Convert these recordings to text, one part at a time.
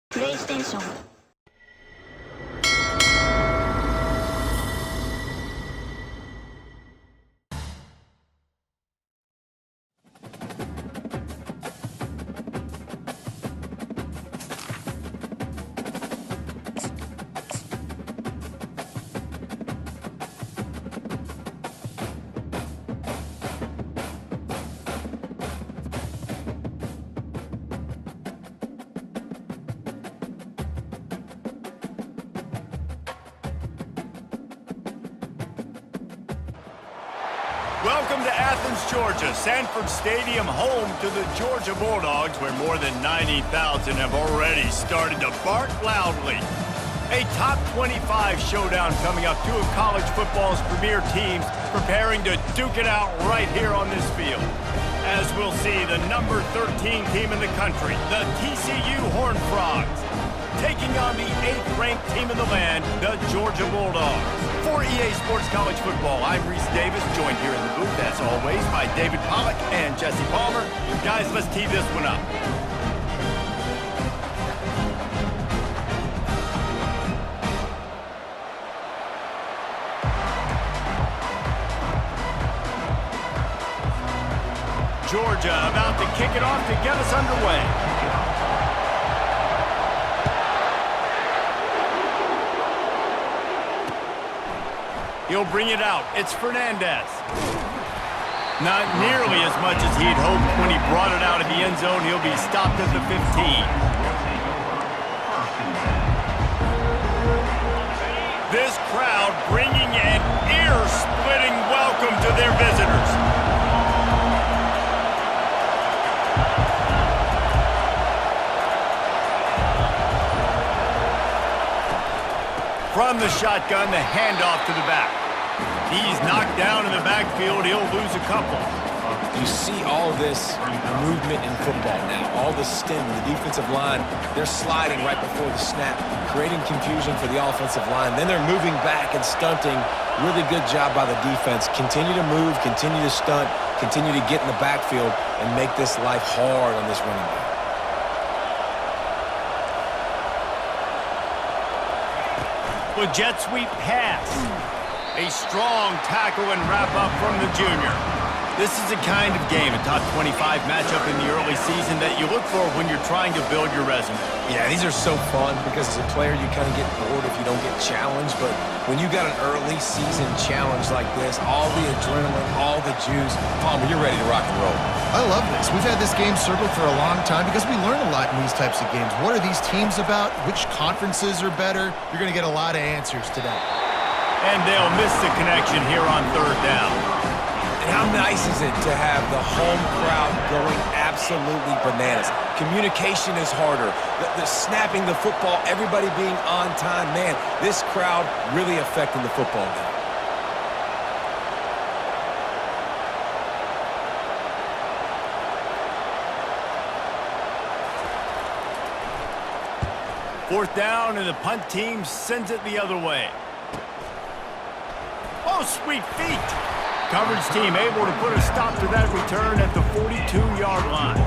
プレイステーション。Welcome to Athens, Georgia, Sanford Stadium, home to the Georgia Bulldogs, where more than 90,000 have already started to bark loudly. A top 25 showdown coming up, two of college football's premier teams preparing to duke it out right here on this field. As we'll see, the number 13 team in the country, the TCU Horned Frogs, taking on the 8th-ranked team in the land, the Georgia Bulldogs. For EA Sports College Football, I'm Reese Davis, joined here in the booth, as always, by David Pollack and Jesse Palmer. Guys, let's tee this one up. Georgia about to kick it off to get us underway. He'll bring it out. It's Fernandez. Not nearly as much as he'd hoped when he brought it out of the end zone. He'll be stopped at the 15. This crowd bringing an ear-splitting welcome to their visitors. From the shotgun, the handoff to the back. He's knocked down in the backfield. He'll lose a couple. You see all this movement in football now. All the stem, the defensive line, they're sliding right before the snap, creating confusion for the offensive line. Then they're moving back and stunting. Really good job by the defense. Continue to move, continue to stunt, continue to get in the backfield and make this life hard on this running back. With jet sweep pass. A strong tackle and wrap up from the junior. This is the kind of game, a top 25 matchup in the early season, that you look for when you're trying to build your resume. Yeah, these are so fun because as a player you kind of get bored if you don't get challenged, but when you got an early season challenge like this, all the adrenaline, all the juice, Palmer, you're ready to rock and roll. I love this. We've had this game circled for a long time because we learn a lot in these types of games. What are these teams about? Which conferences are better? You're going to get a lot of answers today. And they'll miss the connection here on third down. And how nice is it to have the home crowd going absolutely bananas? Communication is harder. The snapping the football, everybody being on time. Man, this crowd really affecting the football game. Fourth down, and the punt team sends it the other way. Oh, sweet feet. Coverage team able to put a stop to that return at the 42-yard line.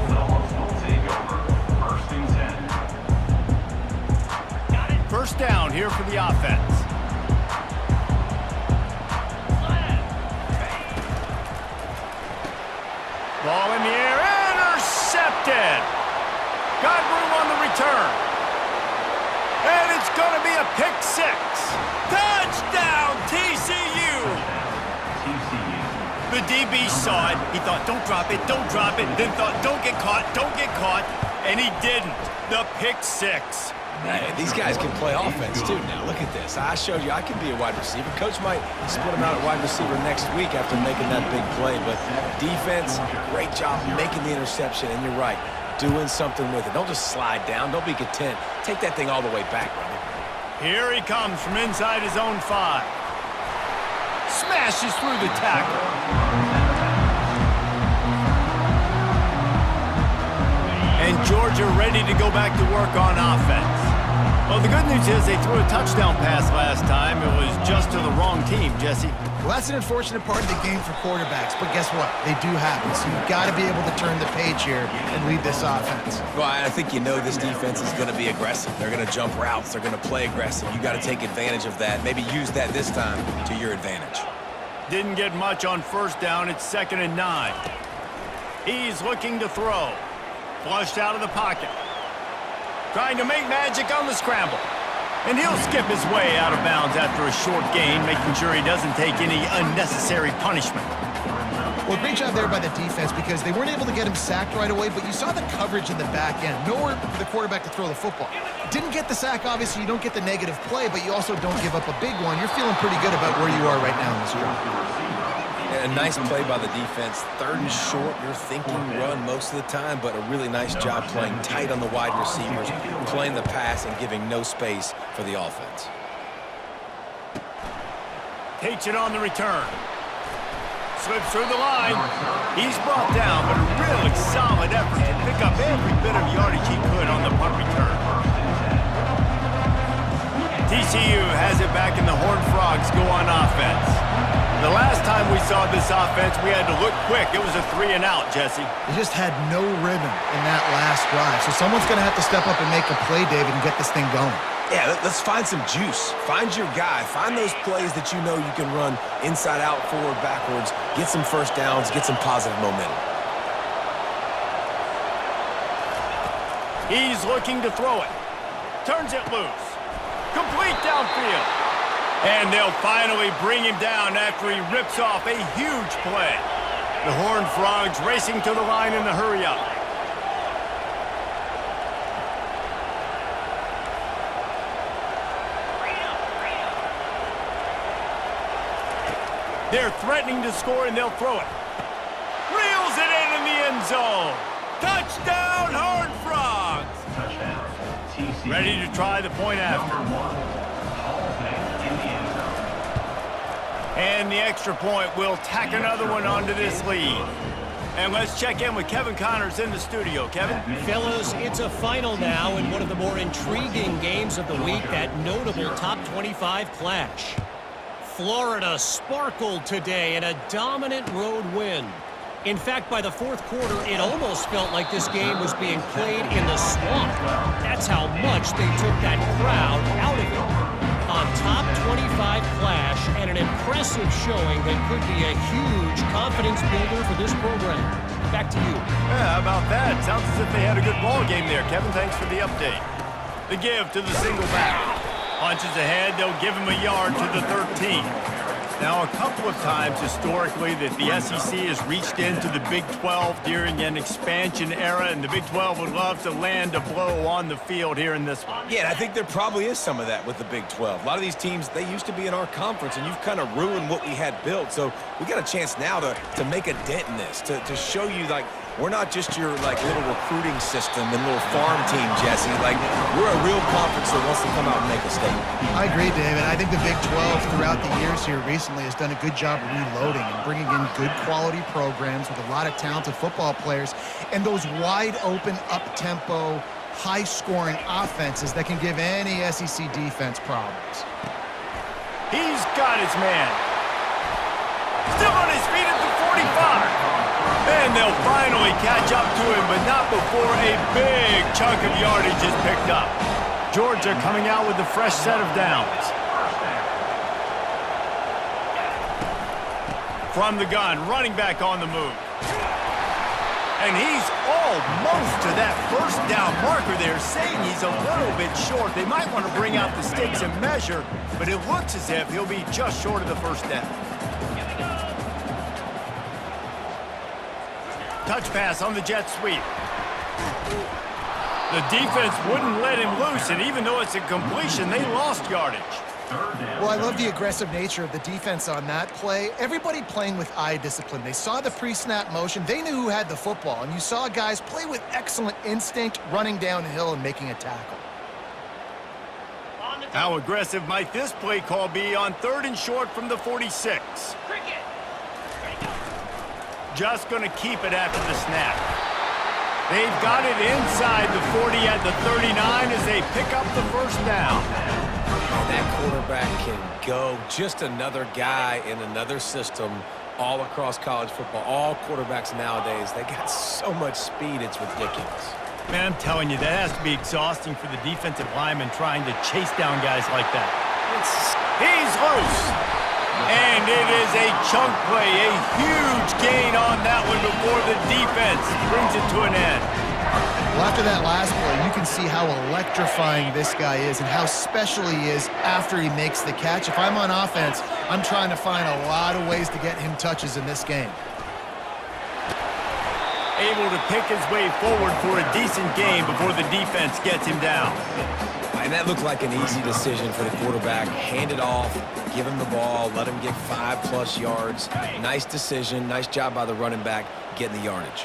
First down here for the offense. Ball in the air, intercepted. Got room on the return. And it's going to be a pick six. Touchdown, TCU. The DB saw it. He thought, don't drop it, don't drop it. Then thought, don't get caught, don't get caught. And he didn't. The pick six. Hey, these guys can play offense, too, now. Look at this. I showed you I can be a wide receiver. Coach might split him out at wide receiver next week after making that big play. But defense, great job making the interception. And you're right, doing something with it. Don't just slide down. Don't be content. Take that thing all the way back, brother. Here he comes from inside his own 5. Smashes through the tackle. And Georgia ready to go back to work on offense. Well, the good news is they threw a touchdown pass last time. It was just to the wrong team, Jesse. Well, that's an unfortunate part of the game for quarterbacks, but guess what? They do happen, so you've got to be able to turn the page here and lead this offense. Well, I think you know this defense is going to be aggressive. They're going to jump routes. They're going to play aggressive. You got to take advantage of that. Maybe use that this time to your advantage. Didn't get much on first down. It's 2nd and 9. He's looking to throw. Flushed out of the pocket. Trying to make magic on the scramble. And he'll skip his way out of bounds after a short gain, making sure he doesn't take any unnecessary punishment. Well, great job there by the defense because they weren't able to get him sacked right away, but you saw the coverage in the back end. Nowhere for the quarterback to throw the football. Didn't get the sack, obviously. You don't get the negative play, but you also don't give up a big one. You're feeling pretty good about where you are right now in this drive. A nice play by the defense. 3rd and short, you're thinking run most of the time, but a really nice job playing tight on the wide receivers, playing the pass and giving no space for the offense. Takes it on the return. Slips through the line. He's brought down, but a really solid effort to pick up every bit of yardage he could on the punt return. TCU has it back in the Horned Frogs go on offense. The last time we saw this offense, we had to look quick. It was a 3-and-out, Jesse. They just had no rhythm in that last drive. So someone's going to have to step up and make a play, David, and get this thing going. Yeah, let's find some juice. Find your guy. Find those plays that you know you can run inside out, forward, backwards. Get some first downs. Get some positive momentum. He's looking to throw it. Turns it loose. Complete downfield. And they'll finally bring him down after he rips off a huge play. The Horned Frogs racing to the line in the hurry-up. They're threatening to score, and they'll throw it. Reels it in the end zone. Touchdown, Horned Frogs! Touchdown. Ready to try the point after. And the extra point will tack another one onto this lead. And let's check in with Kevin Connors in the studio. Kevin? Fellas, it's a final now in one of the more intriguing games of the week, that notable top 25 clash. Florida sparkled today in a dominant road win. In fact, by the 4th quarter, it almost felt like this game was being played in the swamp. That's how much they took that crowd out of it. A top 25 clash and an impressive showing that could be a huge confidence builder for this program. Back to you. Yeah, how about that? Sounds as if they had a good ball game there. Kevin, thanks for the update. The give to the single back. Punches ahead, they'll give him a yard to the 13. Now, a couple of times historically that the SEC has reached into the Big 12 during an expansion era, and the Big 12 would love to land a blow on the field here in this one. Yeah, and I think there probably is some of that with the Big 12. A lot of these teams, they used to be in our conference, and you've kind of ruined what we had built. So we got a chance now to make a dent in this, to show you, like, we're not just your, like, little recruiting system and little farm team, Jesse. Like, we're a real conference that wants to come out and make a statement. I agree, David. I think the Big 12 throughout the years here recently has done a good job reloading and bringing in good quality programs with a lot of talented football players and those wide-open, up-tempo, high-scoring offenses that can give any SEC defense problems. He's got his man. Still on his feet at the 45. And they'll finally catch up to him, but not before a big chunk of yardage is picked up. Georgia coming out with a fresh set of downs. From the gun, running back on the move. And he's almost to that first down marker there, saying he's a little bit short. They might want to bring out the sticks and measure, but it looks as if he'll be just short of the first down. Touch pass on the jet sweep. The defense wouldn't let him loose, and even though it's a completion, they lost yardage. Well, I love the aggressive nature of the defense on that play. Everybody playing with eye discipline. They saw the pre-snap motion. They knew who had the football, and you saw guys play with excellent instinct, running downhill and making a tackle. How aggressive might this play call be on 3rd and short from the 46? Just going to keep it after the snap. They've got it inside the 40 at the 39 as they pick up the first down. quarterback can go. Just another guy in another system all across college football. All quarterbacks nowadays, they got so much speed, it's ridiculous. Man, I'm telling you, that has to be exhausting for the defensive lineman trying to chase down guys like that. He's loose. And it is a chunk play, a huge gain on that one before the defense brings it to an end. Well, after that last play, you can see how electrifying this guy is and how special he is after he makes the catch. If I'm on offense, I'm trying to find a lot of ways to get him touches in this game. Able to pick his way forward for a decent game before the defense gets him down. And that looked like an easy decision for the quarterback. Hand it off, give him the ball, let him get 5+ yards. Nice decision, nice job by the running back getting the yardage.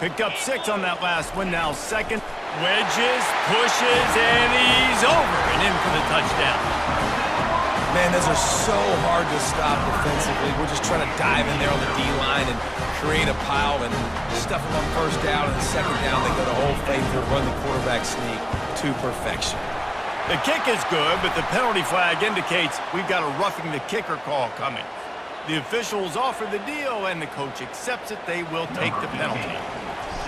Picked up 6 on that last one. Now second. Wedges, pushes, and he's over and in for the touchdown. Man, those are so hard to stop defensively. We're just trying to dive in there on the D-line and create a pile and stuff them on first down, and the second down they go to Old Faithful, run the quarterback sneak to perfection. The kick is good, but the penalty flag indicates we've got a roughing the kicker call coming. The officials offer the deal, and the coach accepts it. They will take the penalty.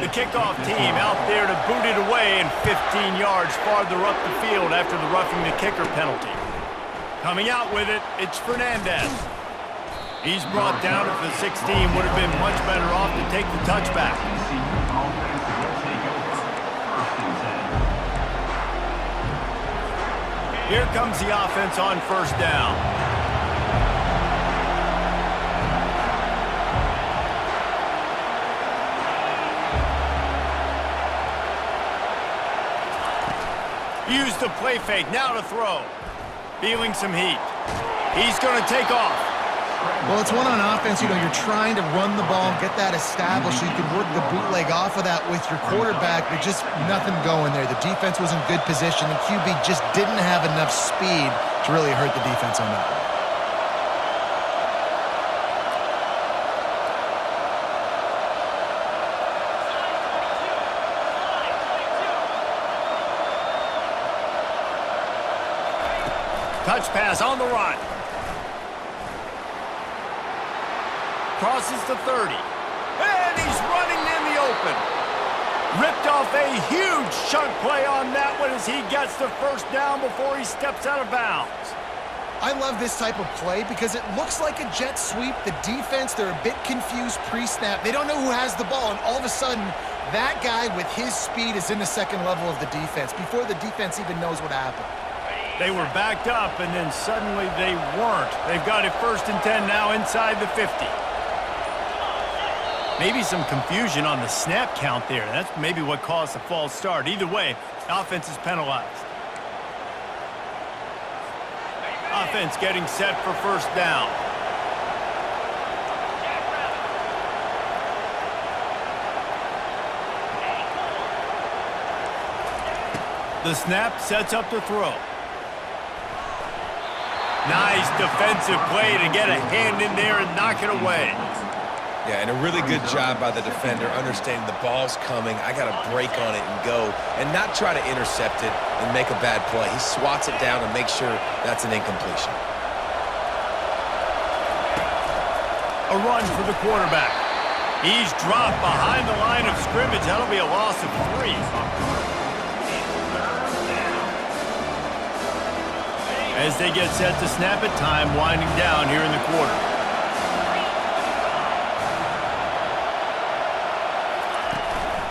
The kickoff team out there to boot it away and 15 yards farther up the field after the roughing the kicker penalty. Coming out with it, it's Fernandez. He's brought down at the 16. Would have been much better off to take the touchback. Here comes the offense on first down. Use the play fake, now to throw. Feeling some heat. He's going to take off. Well, it's one on offense. You know, you're trying to run the ball and get that established so you can work the bootleg off of that with your quarterback, but just nothing going there. The defense was in good position. The QB just didn't have enough speed to really hurt the defense on that one. Touch pass on the run. Crosses the 30. And he's running in the open. Ripped off a huge chunk play on that one as he gets the first down before he steps out of bounds. I love this type of play because it looks like a jet sweep. The defense, they're a bit confused pre-snap. They don't know who has the ball, and all of a sudden, that guy with his speed is in the second level of the defense before the defense even knows what happened. They were backed up, and then suddenly they weren't. They've got it 1st and 10 now inside the 50. Maybe some confusion on the snap count there. That's maybe what caused the false start. Either way, offense is penalized. Offense getting set for first down. The snap sets up the throw. Nice defensive play to get a hand in there and knock it away. Yeah, and a really good job by the defender, understanding the ball's coming. I got to break on it and go, and not try to intercept it and make a bad play. He swats it down and makes sure that's an incompletion. A run for the quarterback. He's dropped behind the line of scrimmage. That'll be a loss of 3. As they get set to snap it, time winding down here in the quarter.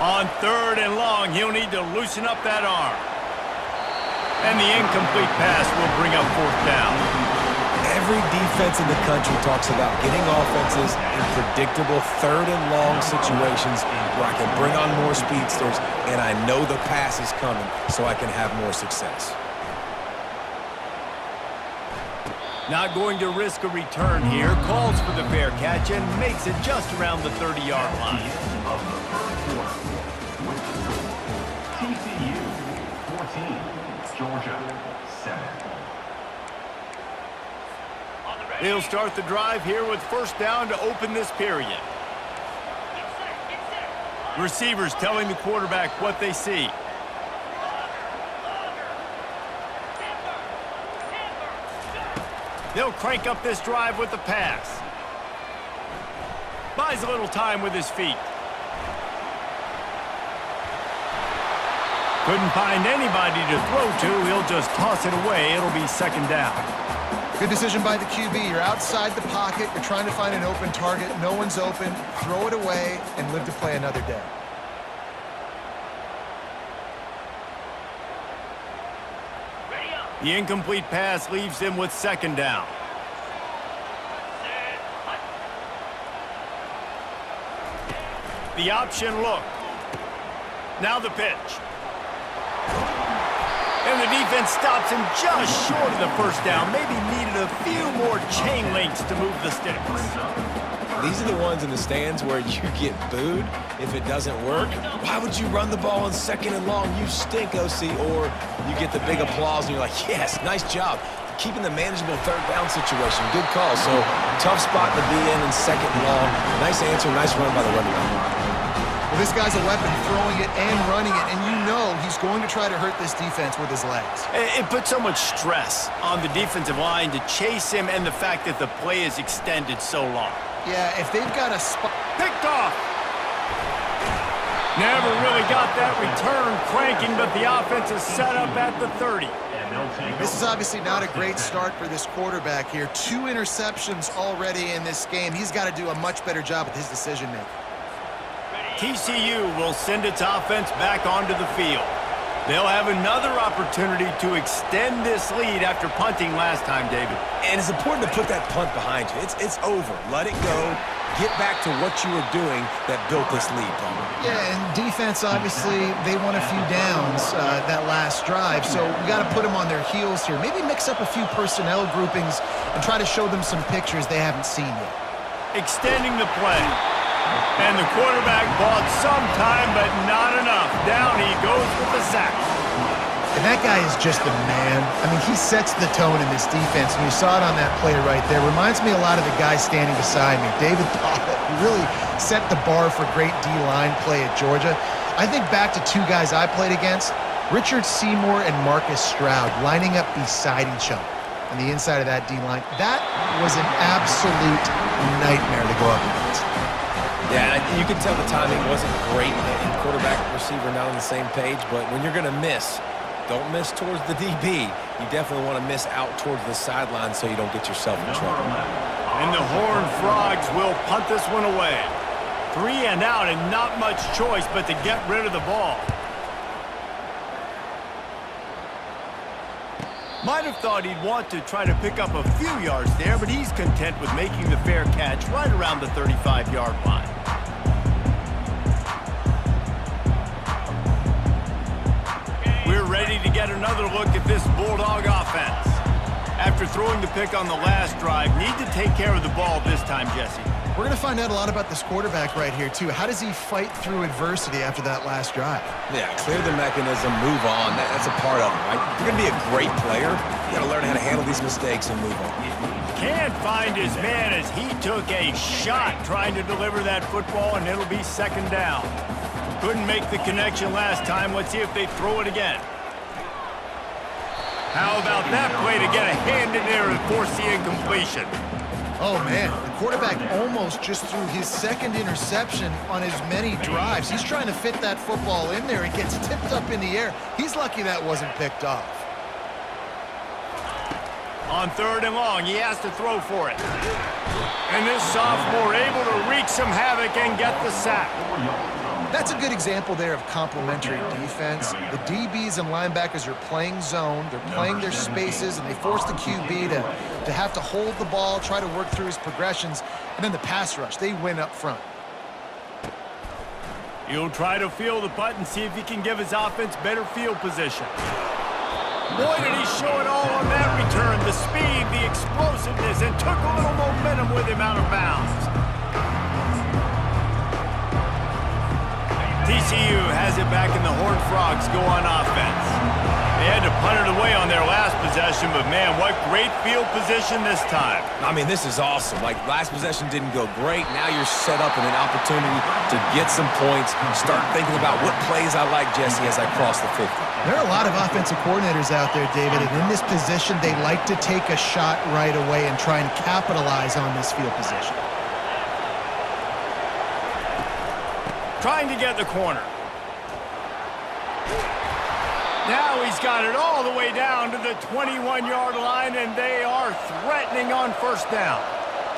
On 3rd and long, he'll need to loosen up that arm. And the incomplete pass will bring up 4th down. Every defense in the country talks about getting offenses in predictable 3rd and long situations where I can bring on more speedsters and I know the pass is coming so I can have more success. Not going to risk a return here. Calls for the fair catch and makes it just around the 30-yard line. TCU 14, Georgia 7. They'll start the drive here with first down to open this period. Receivers telling the quarterback what they see. They'll crank up this drive with the pass. Buys a little time with his feet. Couldn't find anybody to throw to. He'll just toss it away. It'll be second down. Good decision by the QB. You're outside the pocket. You're trying to find an open target. No one's open. Throw it away and live to play another day. The incomplete pass leaves him with second down. The option look. Now the pitch. And the defense stops him just short of the first down. Maybe needed a few more chain links to move the sticks. These are the ones in the stands where you get booed if it doesn't work. Why would you run the ball on second and long? You stink, OC. Or you get the big applause and you're like, yes, nice job. Keeping the manageable third down situation. Good call. So tough spot to be in second and long. Nice answer, nice run by the running back. Well, this guy's a weapon, throwing it and running it, and you know he's going to try to hurt this defense with his legs. It puts so much stress on the defensive line to chase him and the fact that the play is extended so long. Yeah, if they've got a spot... Picked off! Never really got that return cranking, but the offense is set up at the 30. This is obviously not a great start for this quarterback here. 2 interceptions already in this game. He's got to do a much better job with his decision-making. TCU will send its offense back onto the field. They'll have another opportunity to extend this lead after punting last time, David. And it's important to put that punt behind you. It's over. Let it go. Get back to what you were doing that built this lead, Palmer. Yeah, and defense, obviously, they won a few downs that last drive, so we got to put them on their heels here. Maybe mix up a few personnel groupings and try to show them some pictures they haven't seen yet. Extending the play. And the quarterback bought some time, but not enough. Down he goes with the sack. And that guy is just a man. I mean, he sets the tone in this defense, and you saw it on that play right there. Reminds me a lot of the guy standing beside me, David Pollock, who really set the bar for great D-line play at Georgia. I think back to 2 guys I played against, Richard Seymour and Marcus Stroud, lining up beside each other on the inside of that D-line. That was an absolute nightmare to go up against. Yeah, you can tell the timing wasn't great. Quarterback, receiver not on the same page, but when you're going to miss, don't miss towards the DB. You definitely want to miss out towards the sideline so you don't get yourself in trouble. And the Horned Frogs will punt this one away. 3 and out and not much choice but to get rid of the ball. Might have thought he'd want to try to pick up a few yards there, but he's content with making the fair catch right around the 35-yard line. We're ready to get another look at this Bulldog offense. After throwing the pick on the last drive, need to take care of the ball this time, Jesse. We're going to find out a lot about this quarterback right here, too. How does he fight through adversity after that last drive? Yeah, clear the mechanism, move on. That's a part of it, right? If you're going to be a great player, you got to learn how to handle these mistakes and move on. Can't find his man as he took a shot trying to deliver that football, and it'll be second down. Couldn't make the connection last time. Let's see if they throw it again. How about that play to get a hand in there and force the incompletion? Oh, man, the quarterback almost just threw his second interception on as many drives. He's trying to fit that football in there. It gets tipped up in the air. He's lucky that wasn't picked off. On 3rd and long, he has to throw for it. And this sophomore able to wreak some havoc and get the sack. That's a good example there of complementary defense. The DBs and linebackers are playing zone, they're playing their spaces, and they force the QB to have to hold the ball, try to work through his progressions, and then the pass rush, they win up front. He'll try to feel the punt and see if he can give his offense better field position. Boy, did he show it all on that return. The speed, the explosiveness, and took a little momentum with him out of bounds. TCU has it back, and the Horned Frogs go on offense. They had to punt punted away on their last possession, but man, what great field position this time. I mean, this is awesome. Like, last possession didn't go great. Now you're set up in an opportunity to get some points. Start thinking about what plays I like, Jesse, as I cross the 50. There are a lot of offensive coordinators out there, David, and in this position, they like to take a shot right away and try and capitalize on this field position. Trying to get the corner. Now he's got it all the way down to the 21-yard line, and they are threatening on first down.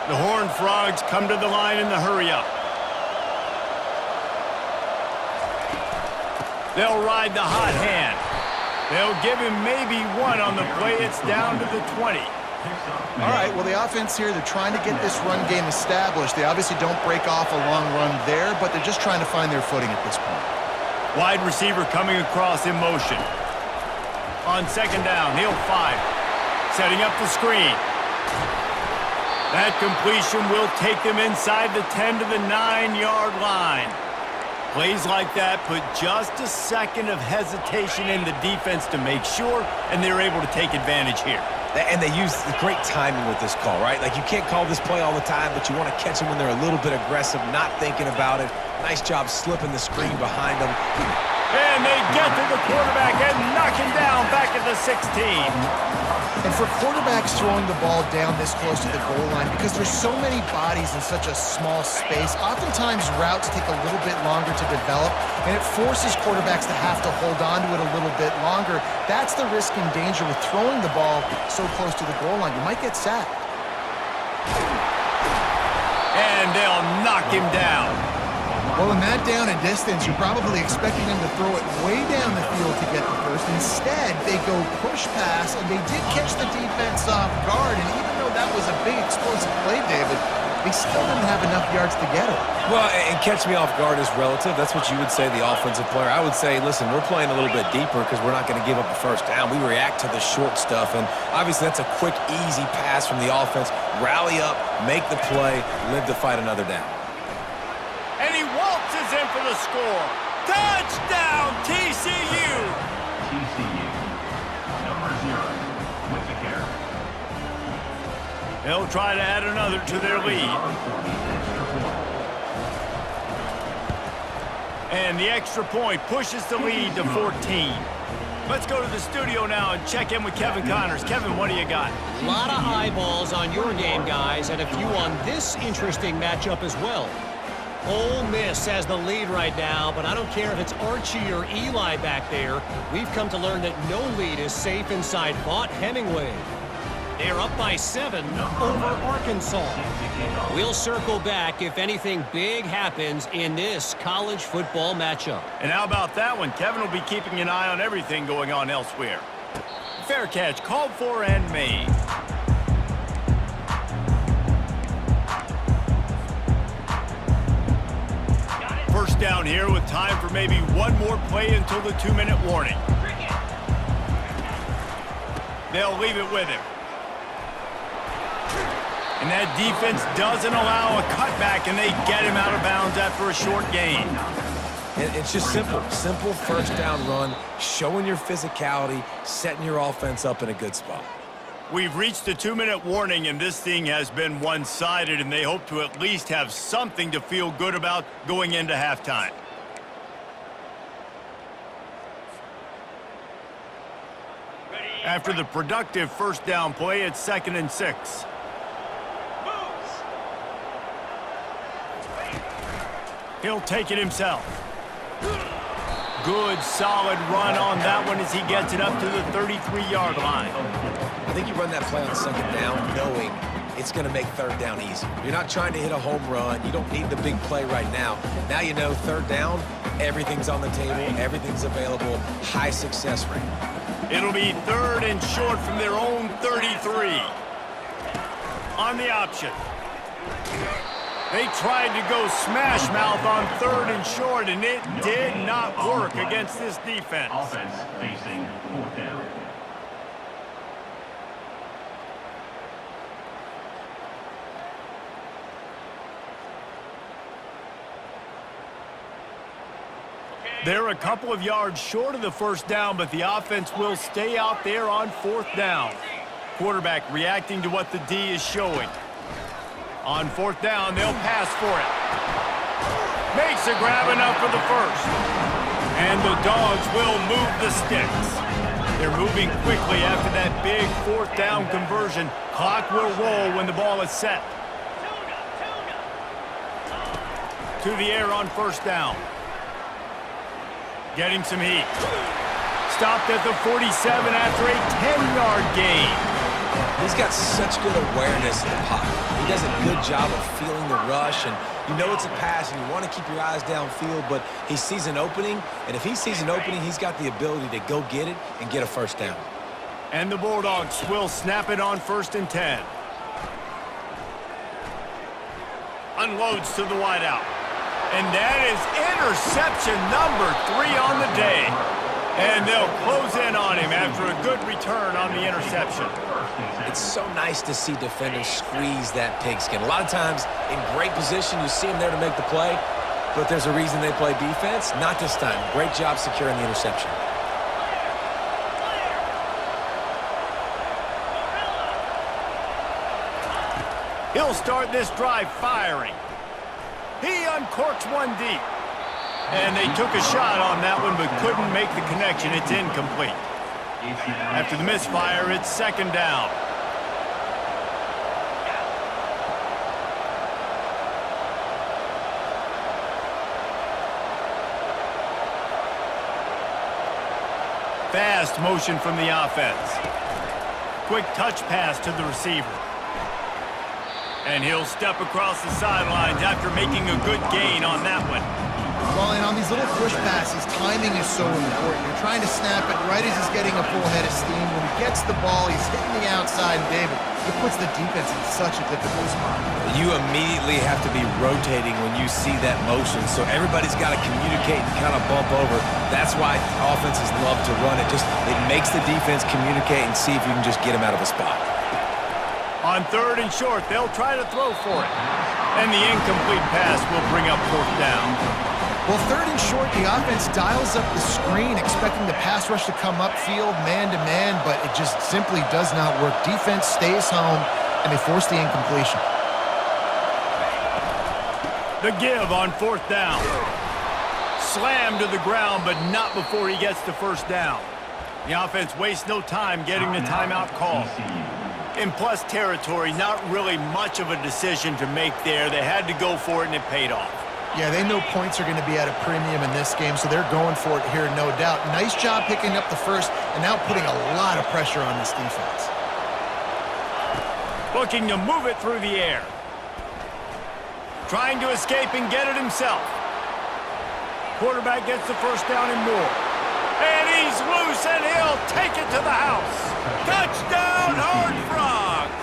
The Horned Frogs come to the line in the hurry-up. They'll ride the hot hand. They'll give him maybe one on the play. It's down to the 20. All right, well, the offense here, they're trying to get this run game established. They obviously don't break off a long run there, but they're just trying to find their footing at this point. Wide receiver coming across in motion. On second down, he'll fire. Setting up the screen. That completion will take them inside the 10 to the 9-yard line. Plays like that put just a second of hesitation in the defense to make sure, and they're able to take advantage here. And they use the great timing with this call, right? Like, you can't call this play all the time, but you want to catch them when they're a little bit aggressive, not thinking about it. Nice job slipping the screen behind them. And they get to the quarterback and knock him down back at the 16. And for quarterbacks throwing the ball down this close to the goal line, because there's so many bodies in such a small space, oftentimes routes take a little bit longer to develop, and it forces quarterbacks to have to hold on to it a little bit longer. That's the risk and danger with throwing the ball so close to the goal line. You might get sacked. And they'll knock him down. Well, in that down and distance, you're probably expecting them to throw it way down the field to get the first. Instead, they go push pass, and they did catch the defense off guard. And even though that was a big explosive play, David, they still didn't have enough yards to get it. Well, and catch me off guard is relative. That's what you would say, the offensive player. I would say, listen, we're playing a little bit deeper because we're not going to give up the first down. We react to the short stuff, and obviously that's a quick, easy pass from the offense. Rally up, make the play, live to fight another down. And he waltzes in for the score. Touchdown, TCU! TCU. Number 0 with the carry. They'll try to add another to their lead. And the extra point pushes the lead to 14. Let's go to the studio now and check in with Kevin Connors. Kevin, what do you got? A lot of eyeballs on your game, guys, and a few on this interesting matchup as well. Ole Miss has the lead right now, but I don't care if it's Archie or Eli back there. We've come to learn that no lead is safe inside Vaught Hemingway. They're up by 7 over Arkansas. We'll circle back if anything big happens in this college football matchup. And how about that one? Kevin will be keeping an eye on everything going on elsewhere. Fair catch, called for and made. First down here with time for maybe one more play until the 2-minute warning. They'll leave it with him. And that defense doesn't allow a cutback, and they get him out of bounds after a short gain. It's just simple. Simple first down run, showing your physicality, setting your offense up in a good spot. We've reached the 2-minute warning, and this thing has been one-sided, and they hope to at least have something to feel good about going into halftime. After the productive first down play, it's 2nd and 6. He'll take it himself. Good, solid run on that one as he gets it up to the 33-yard line. I think you run that play on second down knowing it's going to make third down easy. You're not trying to hit a home run. You don't need the big play right now. Now you know third down, everything's on the table, everything's available, high success rate. It'll be 3rd and short from their own 33. On the option. They tried to go smash mouth on 3rd and short, and it did not work against this defense. Offense facing 4th down. They're a couple of yards short of the first down, but the offense will stay out there on fourth down. Quarterback reacting to what the D is showing. On fourth down, they'll pass for it. Makes a grab enough for the first. And the Dogs will move the sticks. They're moving quickly after that big fourth down conversion. Clock will roll when the ball is set. To the air on first down. Getting some heat. Stopped at the 47 after a 10-yard gain. He's got such good awareness in the pocket. He does a good job of feeling the rush, and you know it's a pass, and you want to keep your eyes downfield, but he sees an opening, and if he sees an opening, he's got the ability to go get it and get a first down. And the Bulldogs will snap it on 1st and 10. Unloads to the wideout. And that is interception number 3 on the day. And they'll close in on him after a good return on the interception. It's so nice to see defenders squeeze that pigskin. A lot of times in great position, you see them there to make the play, but there's a reason they play defense. Not this time. Great job securing the interception. He'll start this drive firing. He uncorks one deep. And they took a shot on that one but couldn't make the connection. It's incomplete. After the misfire, it's 2nd down. Fast motion from the offense. Quick touch pass to the receiver. And he'll step across the sidelines after making a good gain on that one. Well, and on these little push passes, timing is so important. You're trying to snap it right as he's getting a full head of steam. When he gets the ball, he's hitting the outside, and David, it puts the defense in such a difficult spot. You immediately have to be rotating when you see that motion, so everybody's got to communicate and kind of bump over. That's why offenses love to run it. It makes the defense communicate and see if you can just get him out of a spot. On 3rd and short, they'll try to throw for it. And the incomplete pass will bring up 4th down. Well, 3rd and short, the offense dials up the screen, expecting the pass rush to come upfield, man-to-man, but it just simply does not work. Defense stays home, and they force the incompletion. The give on 4th down. Slammed to the ground, but not before he gets the 1st down. The offense wastes no time getting the timeout call. In plus territory, not really much of a decision to make there. They had to go for it, and it paid off. Yeah, they know points are going to be at a premium in this game, so they're going for it here, no doubt. Nice job picking up the first, and now putting a lot of pressure on this defense. Looking to move it through the air. Trying to escape and get it himself. Quarterback gets the 1st down and more. And he's loose, and he'll take it to the house. Touchdown, Horned Frogs!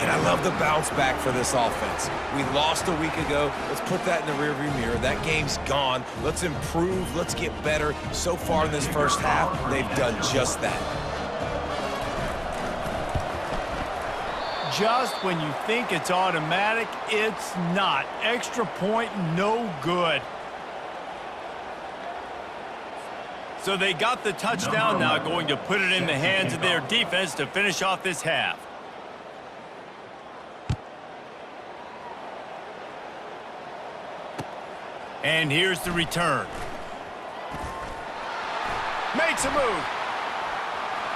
And I love the bounce back for this offense. We lost a week ago. Let's put that in the rearview mirror. That game's gone. Let's improve. Let's get better. So far in this first half, they've done just that. Just when you think it's automatic, it's not. Extra point, no good. So they got the touchdown now, going to put it in the hands of their defense to finish off this half. And here's the return. Makes a move.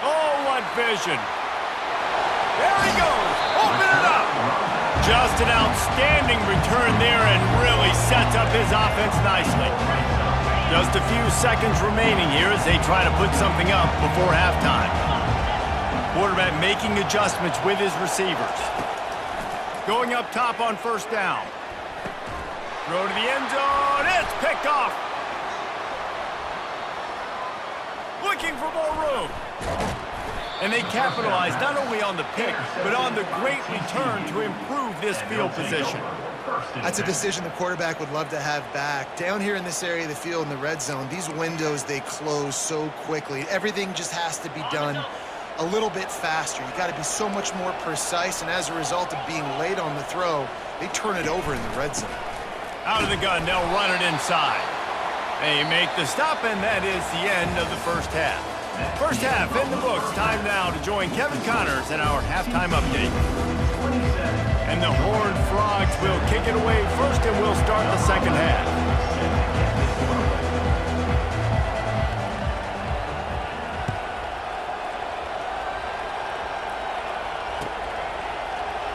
Oh, what vision. There he goes. Open it up. Just an outstanding return there and really sets up his offense nicely. Just a few seconds remaining here as they try to put something up before halftime. Quarterback making adjustments with his receivers. Going up top on 1st down. Throw to the end zone. It's picked off. Looking for more room. And they capitalize not only on the pick, but on the great return to improve this field position. That's a decision the quarterback would love to have back. Down here in this area of the field in the red zone, these windows, they close so quickly. Everything just has to be done a little bit faster. You got to be so much more precise, and as a result of being late on the throw, they turn it over in the red zone. Out of the gun, they'll run it inside. They make the stop, and that is the end of the first half. First half in the books. Time now to join Kevin Connors in our halftime update. And the Horned Frogs will kick it away first, and we'll start the second half.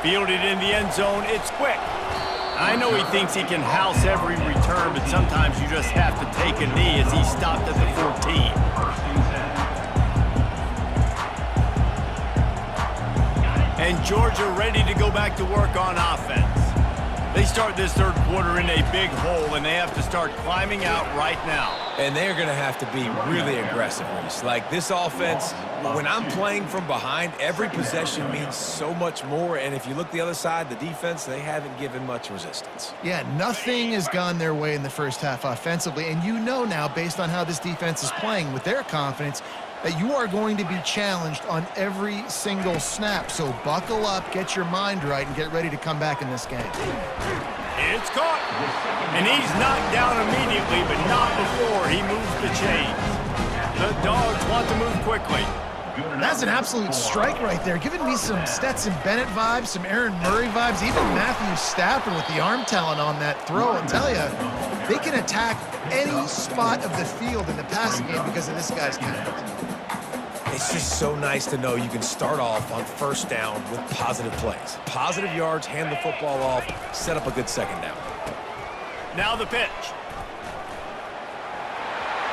Fielded in the end zone, it's quick. I know he thinks he can house every return, but sometimes you just have to take a knee as he stopped at the 14. And Georgia ready to go back to work on offense. They start this third quarter in a big hole, and they have to start climbing out right now. And they're going to have to be really aggressive, Reese. Like this offense, when I'm playing from behind, every possession means so much more. And if you look the other side, the defense, they haven't given much resistance. Yeah, nothing has gone their way in the first half offensively. And you know now, based on how this defense is playing with their confidence, that you are going to be challenged on every single snap. So buckle up, get your mind right, and get ready to come back in this game. It's caught. And he's knocked down immediately, but not before he moves the chains. The Dogs want to move quickly. That's an absolute strike right there, giving me some Stetson Bennett vibes, some Aaron Murray vibes, even Matthew Stafford with the arm talent on that throw. I'll tell you, they can attack any spot of the field in the passing game because of this guy's talent. It's just so nice to know you can start off on first down with positive plays. Positive yards, hand the football off, set up a good second down. Now the pitch.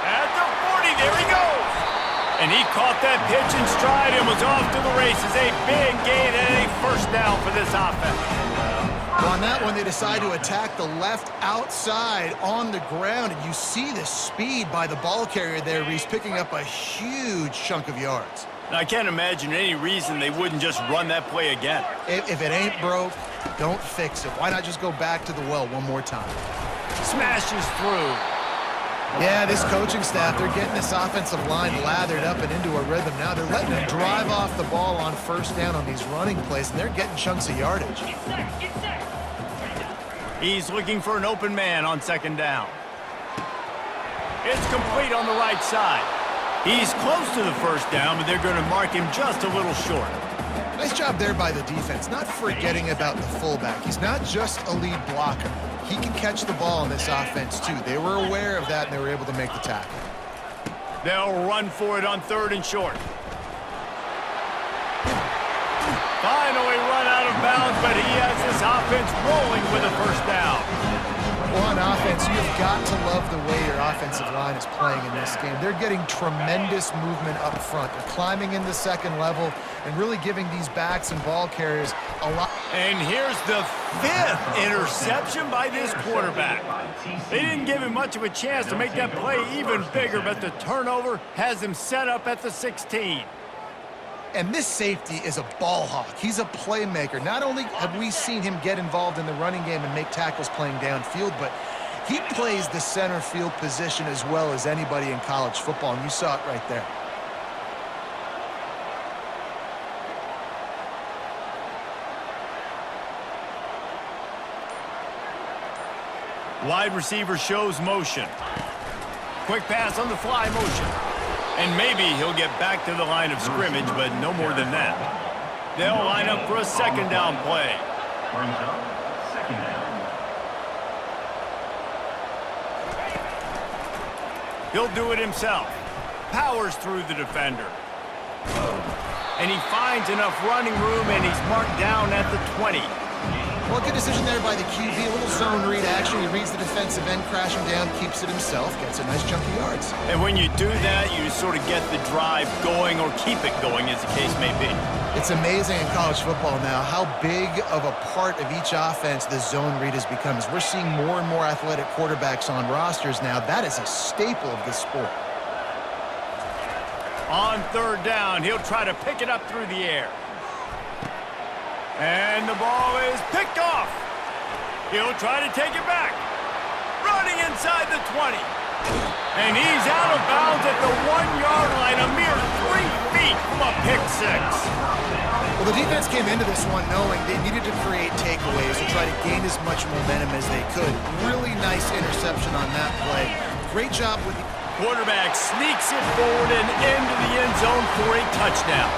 At the 40, there he goes. And he caught that pitch in stride and was off to the races. A big gain and a first down for this offense. Well, on that one, they decide to attack the left outside on the ground, and you see the speed by the ball carrier there, Reese, picking up a huge chunk of yards. Now, I can't imagine any reason they wouldn't just run that play again. If it ain't broke, don't fix it. Why not just go back to the well one more time? Smashes through. Yeah, this coaching staff, they're getting this offensive line lathered up and into a rhythm now. They're letting them drive off the ball on first down on these running plays, and they're getting chunks of yardage. He's looking for an open man on second down. It's complete on the right side. He's close to the first down, but they're going to mark him just a little short. Nice job there by the defense, not forgetting about the fullback. He's not just a lead blocker. He can catch the ball in this offense, too. They were aware of that, and they were able to make the tackle. They'll run for it on third and short. Finally run out of bounds, but he has this offense rolling with a first down. Well, on offense, you've got to love the way your offensive line is playing in this game. They're getting tremendous movement up front. They're climbing in the second level and really giving these backs and ball carriers a lot. And here's the fifth interception by this quarterback. They didn't give him much of a chance to make that play even bigger, but the turnover has him set up at the 16. And this safety is a ball hawk. He's a playmaker. Not only have we seen him get involved in the running game and make tackles playing downfield, but he plays the center field position as well as anybody in college football, and you saw it right there. Wide receiver shows motion. Quick pass on the fly motion. And maybe he'll get back to the line of scrimmage, but no more than that. They'll line up for a second down play. Brings up second down. He'll do it himself. Powers through the defender. And he finds enough running room, and he's marked down at the 20. Well, good decision there by the QB. A little zone read action. He reads the defensive end, crashing down, keeps it himself, gets a nice chunk of yards. And when you do that, you sort of get the drive going or keep it going, as the case may be. It's amazing in college football now how big of a part of each offense the zone read has become. As we're seeing more and more athletic quarterbacks on rosters now, that is a staple of this sport. On third down, he'll try to pick it up through the air. And the ball is picked off. He'll try to take it back. Running inside the 20. And he's out of bounds at the 1-yard line, a mere 3 feet from a pick six. Well, the defense came into this one knowing they needed to create takeaways to try to gain as much momentum as they could. Really nice interception on that play. great job with the quarterback sneaks it forward and into the end zone for a touchdown.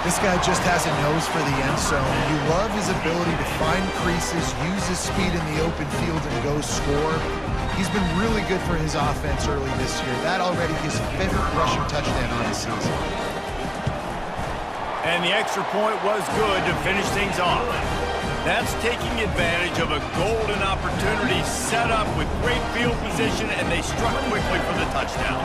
This guy just has a nose for the end zone. You love his ability to find creases, use his speed in the open field, and go score. He's been really good for his offense early this year. That already his 5th rushing touchdown on the season. And the extra point was good to finish things off. That's taking advantage of a golden opportunity set up with great field position, and they struck quickly for the touchdown.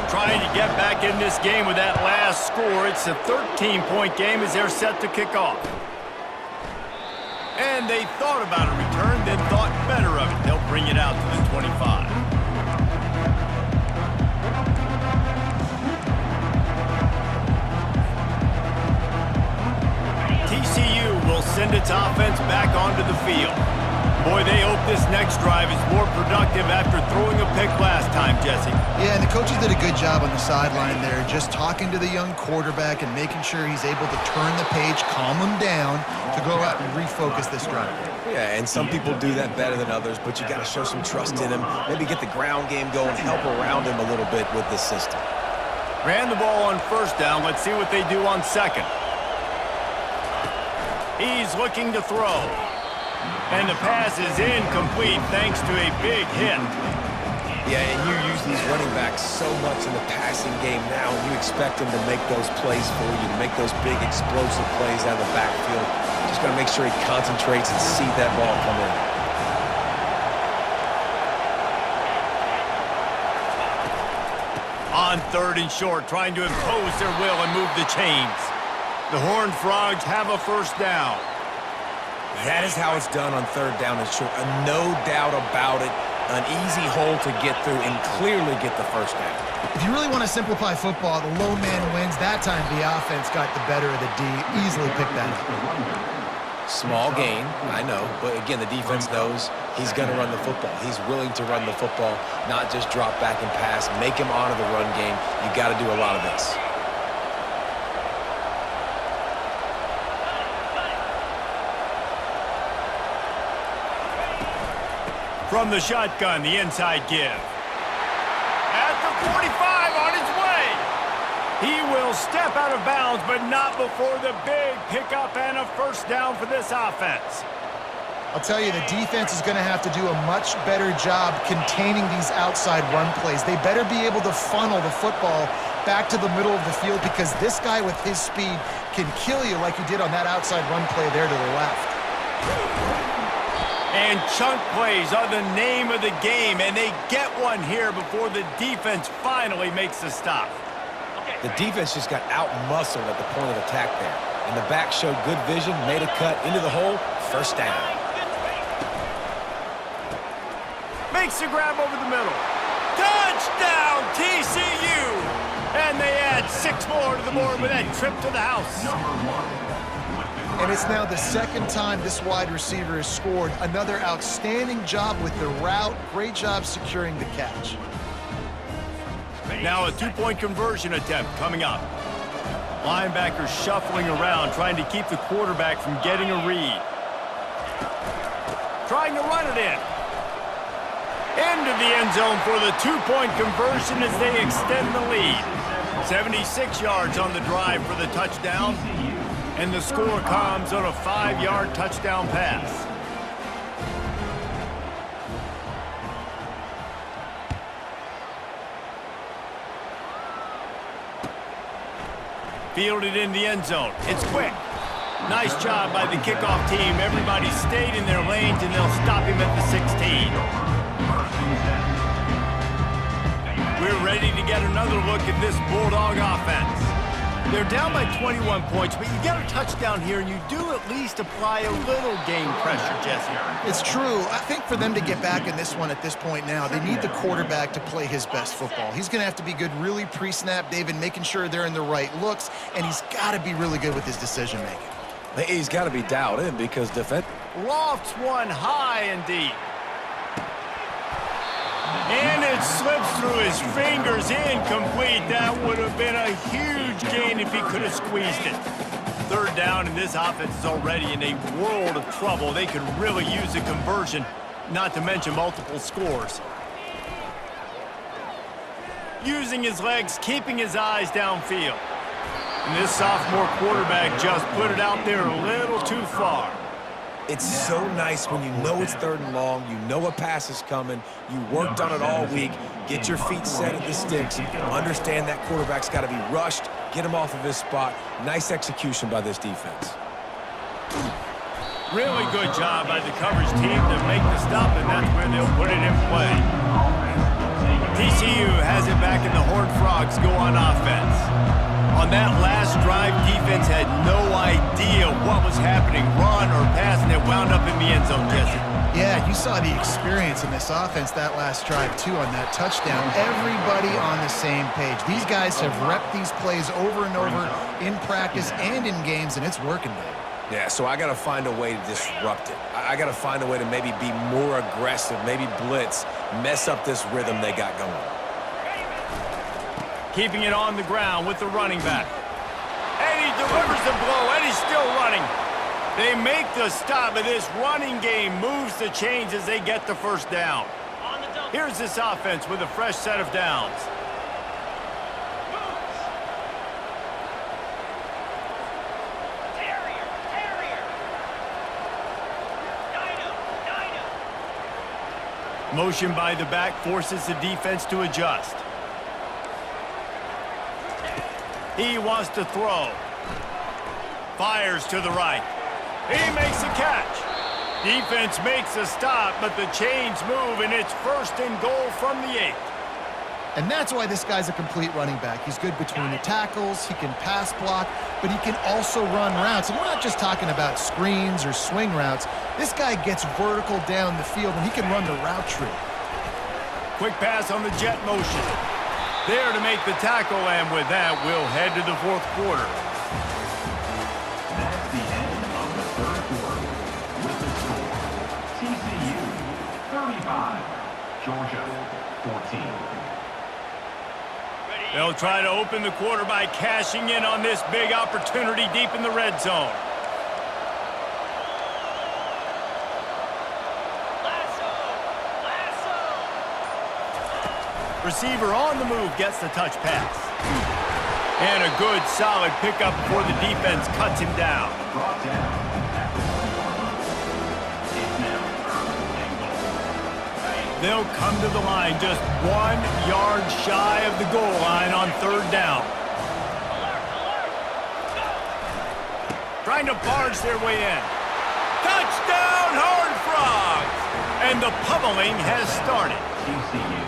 Trying to get back in this game with that last score. It's a 13-point game as they're set to kick off. And they thought about a return, then thought better of it. They'll bring it out to the 25. TCU will send its offense back onto the field. Boy, they hope this next drive is more productive after throwing a pick last time, Jesse. Yeah, and the coaches did a good job on the sideline there, just talking to the young quarterback and making sure he's able to turn the page, calm him down, to go out and refocus this drive. Yeah, and some people do that better than others, but you got to show some trust in him. Maybe get the ground game going, help around him a little bit with this system. Ran the ball on first down. Let's see what they do on second. He's looking to throw. And the pass is incomplete thanks to a big hit. Yeah, and you use these running backs so much in the passing game now, and you expect them to make those plays for you, to make those big explosive plays out of the backfield. Just got to make sure he concentrates and see that ball come in. On 3rd and short, trying to impose their will and move the chains. The Horned Frogs have a first down. That is how it's done on 3rd down and short. No doubt about it. An easy hole to get through and clearly get the first down. If you really want to simplify football, the low man wins. That time the offense got the better of the D. Easily picked that up. Small gain, I know. But again, the defense knows he's going to run the football. He's willing to run the football, not just drop back and pass. Make him honor the run game. You got to do a lot of this. From the shotgun, the inside give. At the 45, on his way. He will step out of bounds, but not before the big pickup and a first down for this offense. I'll tell you, the defense is going to have to do a much better job containing these outside run plays. They better be able to funnel the football back to the middle of the field, because this guy with his speed can kill you like he did on that outside run play there to the left. And chunk plays are the name of the game, and they get one here before the defense finally makes the stop. The defense just got out-muscled at the point of attack there. And the back showed good vision, made a cut into the hole, first down. Makes the grab over the middle. Touchdown, TCU! And they add 6 more to the board with that trip to the house. And it's now the 2nd time this wide receiver has scored. Another outstanding job with the route. Great job securing the catch. Now a 2-point conversion attempt coming up. Linebackers shuffling around, trying to keep the quarterback from getting a read. Trying to run it in. Into the end zone for the 2-point conversion as they extend the lead. 76 yards on the drive for the touchdown. And the score comes on a 5-yard touchdown pass. Fielded in the end zone. It's quick. Nice job by the kickoff team. Everybody stayed in their lanes, and they'll stop him at the 16. We're ready to get another look at this Bulldog offense. They're down by 21 points, but you get a touchdown here, and you do at least apply a little game pressure, Jesse. It's true. I think for them to get back in this one at this point now, they need the quarterback to play his best football. He's going to have to be good really pre-snap, David, making sure they're in the right looks, and he's got to be really good with his decision-making. He's got to be dialed in because defense Lofts one high and deep. And it slips through his fingers, incomplete. That would have been a huge gain if he could have squeezed it. 3rd down, and this offense is already in a world of trouble. They could really use a conversion, not to mention multiple scores. using his legs, keeping his eyes downfield. And this sophomore quarterback just put it out there a little too far. It's so nice when you know it's 3rd and long, you know a pass is coming, you worked on it all week, get your feet set at the sticks, understand that quarterback's got to be rushed, get him off of his spot. Nice execution by this defense. Really good job by the coverage team to make the stop, and that's where they'll put it in play. TCU has it back, and the Horned Frogs go on offense. On that last drive, defense had no idea what was happening, run or pass, and it wound up in the end zone, Jesse. Yeah, you saw the experience in this offense that last drive, too, on that touchdown. Everybody on the same page. These guys have repped these plays over and over in practice and in games, and it's working, baby. Yeah, so I got to find a way to disrupt it. I got to find a way to maybe be more aggressive, maybe blitz, mess up this rhythm they got going. Keeping it on the ground with the running back. And he delivers the blow, and he's still running. They make the stop, and this running game moves the chains as they get the first down. Here's this offense with a fresh set of downs. Motion by the back forces the defense to adjust. He wants to throw. Fires to the right. He makes a catch. Defense makes a stop, but the chains move, and it's 1st and goal from the 8. And that's why this guy's a complete running back. He's good between the tackles, he can pass block, but he can also run routes. And we're not just talking about screens or swing routes. This guy gets vertical down the field, and he can run the route tree. Quick pass on the jet motion. There to make the tackle, and with that, we'll head to the 4th quarter. That's the end of the 3rd quarter. With the score, TCU 35, Georgia 14. They'll try to open the quarter by cashing in on this big opportunity deep in the red zone. Receiver on the move gets the touch pass. And a good, solid pickup before the defense cuts him down. Brought down at the 1. It's now 3rd and goal. They'll come to the line just 1 yard shy of the goal line on 3rd down. Trying to barge their way in. Touchdown, Horned Frogs! And the pummeling has started. TCU.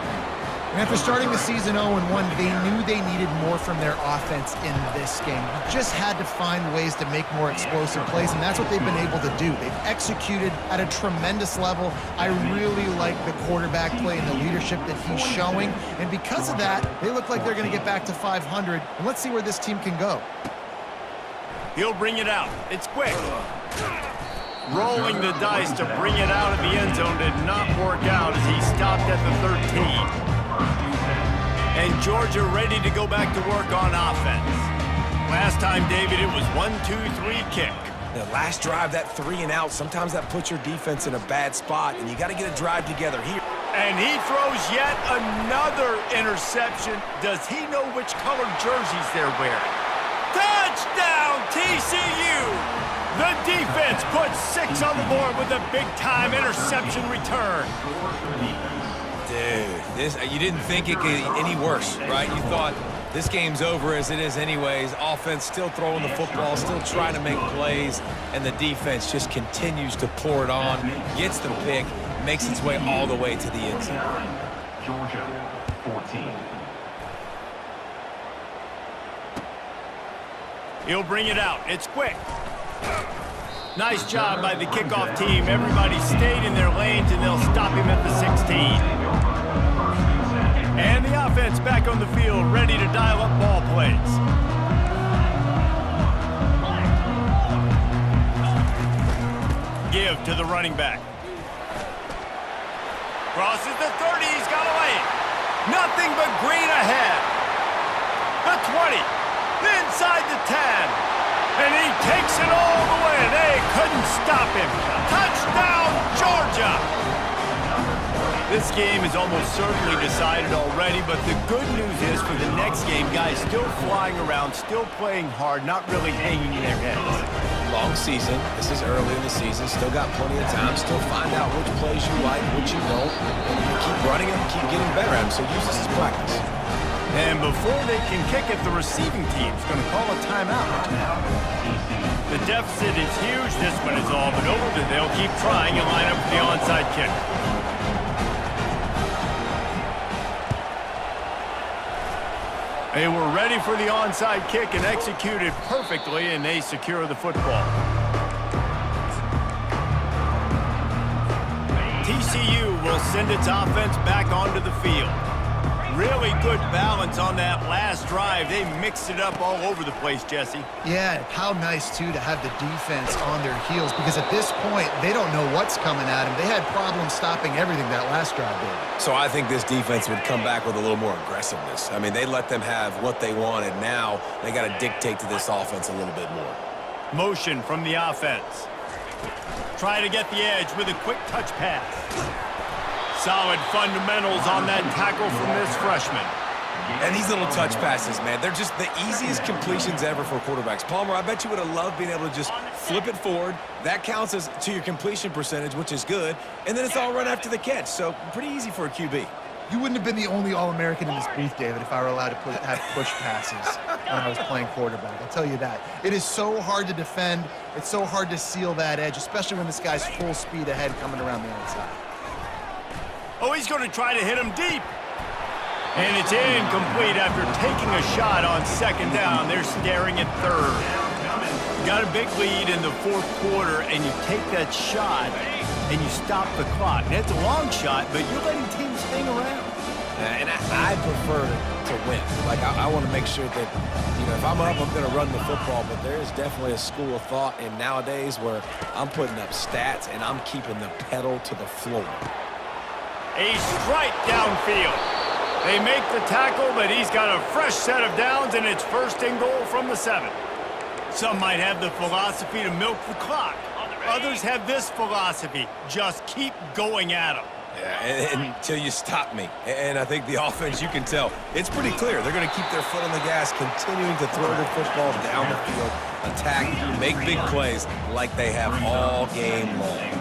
And after starting the season 0-1, they knew they needed more from their offense in this game. You just had to find ways to make more explosive plays, and that's what they've been able to do. They've executed at a tremendous level. I really like the quarterback play and the leadership that he's showing, and because of that, they look like they're going to get back to 500, and let's see where this team can go. He'll bring it out. It's quick. Rolling the dice to bring it out of the end zone did not work out as he stopped at the 13. And Georgia ready to go back to work on offense. Last time, David, it was 1-2-3 kick. The last drive, that 3 and out, sometimes that puts your defense in a bad spot, and you got to get a drive together here. And he throws yet another interception. Does he know which colored jerseys they're wearing? Touchdown, TCU! The defense puts 6 on the board with a big-time interception return. Dude, you didn't think it could get any worse, right? You thought this game's over as it is anyways. Offense still throwing the football, still trying to make plays, and the defense just continues to pour it on, gets the pick, makes its way all the way to the end zone. Georgia 14. He'll bring it out. It's quick. Nice job by the kickoff team. Everybody stayed in their lanes, and they'll stop him at the 16. And the offense back on the field, ready to dial up ball plays. Give to the running back. Crosses the 30. He's got away. Nothing but green ahead. The 20. Inside the 10. And he takes it all the way. They couldn't stop him. Touchdown, Georgia! This game is almost certainly decided already, but the good news is for the next game, guys still flying around, still playing hard, not really hanging their heads. Long season. This is early in the season. Still got plenty of time. Still find out which plays you like, which you don't. And you keep running them, keep getting better at them. So use this as practice. And before they can kick it, the receiving team's going to call a timeout. The deficit is huge. This one is all but over. They'll keep trying and line up for the onside kick. They were ready for the onside kick and executed perfectly, and they secure the football. TCU will send its offense back onto the field. Really good balance on that last drive. They mixed it up all over the place, Jesse. Yeah, how nice, too, to have the defense on their heels, because at this point, they don't know what's coming at them. They had problems stopping everything that last drive did. So I think this defense would come back with a little more aggressiveness. I mean, they let them have what they wanted. Now they got to dictate to this offense a little bit more. Motion from the offense. Try to get the edge with a quick touch pass. Solid fundamentals on that tackle from this freshman. And these little touch passes, man, they're just the easiest completions ever for quarterbacks. Palmer, I bet you would have loved being able to just flip it forward. That counts as to your completion percentage, which is good. And then it's all run after the catch. So pretty easy for a QB. You wouldn't have been the only All-American in this booth, David, if I were allowed to have push passes when I was playing quarterback. I'll tell you that. It is so hard to defend. It's so hard to seal that edge, especially when this guy's full speed ahead coming around the outside. Oh, he's going to try to hit him deep. And it's incomplete after taking a shot on second down. They're staring at third. You got a big lead in the fourth quarter, and you take that shot, and you stop the clock. And it's a long shot, but you're letting teams hang around. And I prefer to win. Like, I want to make sure that, you know, if I'm up, I'm going to run the football. But there is definitely a school of thought in nowadays where I'm putting up stats, and I'm keeping the pedal to the floor. A strike downfield. They make the tackle, but he's got a fresh set of downs, and it's first and goal from the 7. Some might have the philosophy to milk the clock. Others have this philosophy, just keep going at them. Yeah, and until you stop me. And I think the offense, you can tell, it's pretty clear. They're going to keep their foot on the gas, continuing to throw the football down the field, attack, make big plays like they have all game long.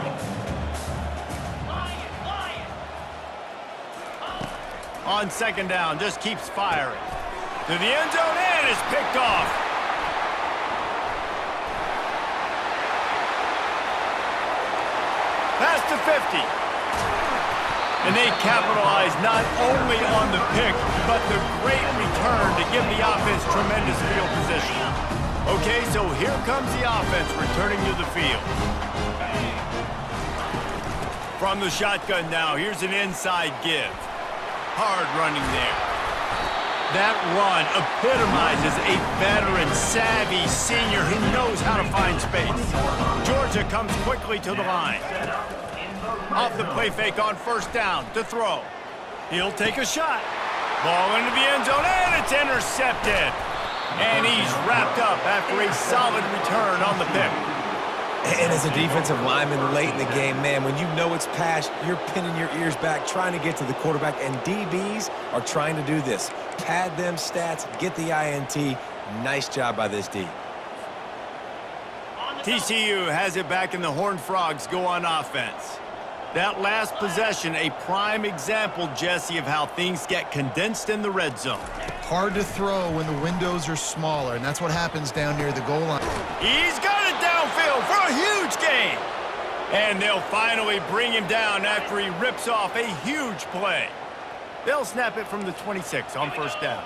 On second down, just keeps firing. To the end zone and is picked off. Past the 50. And they capitalize not only on the pick, but the great return to give the offense tremendous field position. Okay, so here comes the offense returning to the field. From the shotgun now, here's an inside give. Hard running there. That run epitomizes a veteran, savvy senior who knows how to find space. Georgia comes quickly to the line. Off the play fake on first down to throw. He'll take a shot. Ball into the end zone, and it's intercepted. And he's wrapped up after a solid return on the pick. And as a defensive lineman late in the game, man, when you know it's past, you're pinning your ears back, trying to get to the quarterback, and DBs are trying to do this. Pad them stats, get the INT. Nice job by this D. TCU has it back, and the Horned Frogs go on offense. That last possession, a prime example, Jesse, of how things get condensed in the red zone. Hard to throw when the windows are smaller, and that's what happens down near the goal line. He's got it downfield for a huge gain. And they'll finally bring him down after he rips off a huge play. They'll snap it from the 26 on first down.